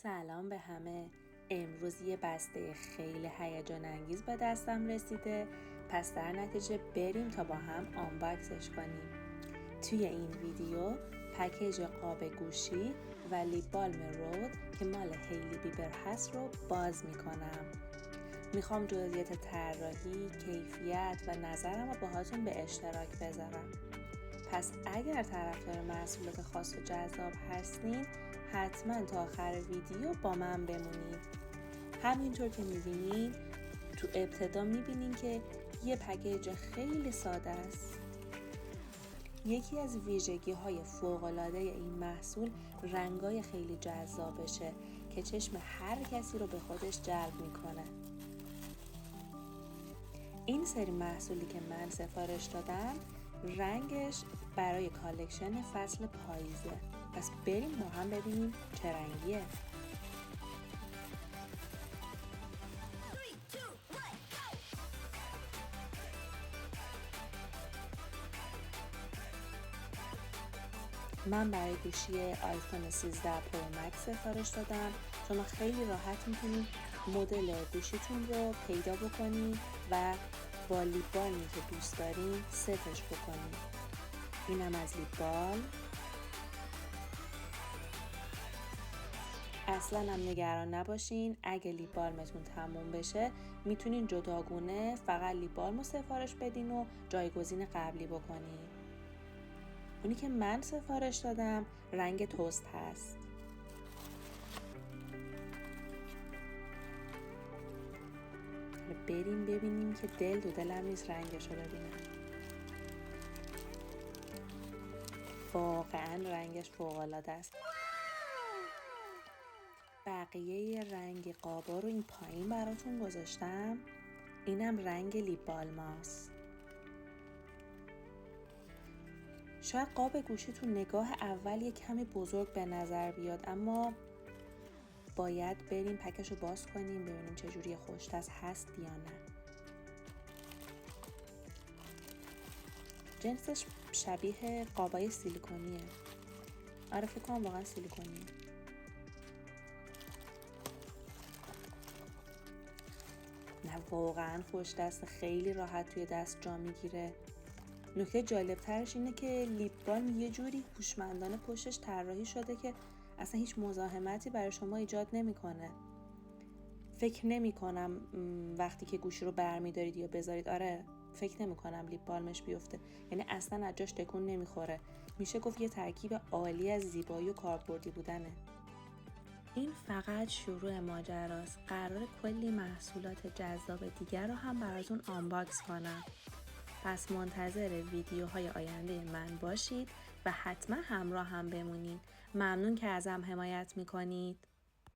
سلام به همه. امروز یه بسته خیلی هیجان انگیز به دستم رسیده، پس در نتیجه بریم تا با هم آنباکسش کنیم. توی این ویدیو پکیج قاب گوشی و لیپ بالم رود که مال هیلی بیبر هست رو باز میکنم. میخوام جزئیات طراحی، کیفیت و نظرم رو باهاتون به اشتراک بذارم. پس اگر طرفدار محصولات خاص و جذاب هستین حتما تا آخر ویدیو با من بمونید. همینطور که میبینین تو ابتدا میبینین که یه پکیج خیلی ساده است. یکی از ویژگی های فوق‌العاده این محصول رنگای خیلی جذابشه که چشم هر کسی رو به خودش جلب میکنه. این سری محصولی که من سفارش دادم رنگش برای کالکشن فصل پاییزه، پس بریم با هم ببینیم چه رنگیه. من برای گوشی آیفون 13 پرو مکس سفارش دادم. شما خیلی راحت میتونید مدل گوشیتون رو پیدا بکنید و با لیپ بالمی که دوست دارین ستش بکنید. اینم از لیپ بالم. اصلا هم نگران نباشین، اگه لیپ بالمتون تموم بشه میتونین جداگونه فقط لیپ بالم رو سفارش بدین و جایگزین قبلی بکنین. اونی که من سفارش دادم رنگ توست هست. بریم ببینیم که دل دو دلم نیست رنگش رو ببینم. واقعا رنگش فوق‌العاده است. بقیه رنگ قابا رو این پایین براتون گذاشتم. اینم رنگ لیپ بالماست. شاید قاب گوشی تو نگاه اول یه کمی بزرگ به نظر بیاد، اما باید بریم پکش رو باز کنیم ببینیم چجوری خوش‌تست هست یا نه. جنسش شبیه قابای سیلیکونیه. آره فکر کنم واقعا سیلیکونیه. نه واقعا خوش‌تست، خیلی راحت توی دست جا میگیره. نکته جالب ترش اینه که لیپ بالم یه جوری هوشمندانه پشتش طراحی شده که اصلا هیچ مزاحمتی برای شما ایجاد نمیکنه. فکر نمی کنم وقتی که گوشی رو برمیدارید یا بذارید، آره فکر نمی کنم لیپ بالمش بیفته، یعنی اصلا از جاش تکون نمیخوره. میشه گفت یه ترکیب عالی از زیبایی و کاربردی بودنه. این فقط شروع ماجراست. قرار کلی محصولات جذاب دیگر رو هم براتون آنباکس کنم. پس منتظر ویدیوهای آینده من باشید و حتما همراه هم بمونید. ممنون که ازم حمایت میکنید.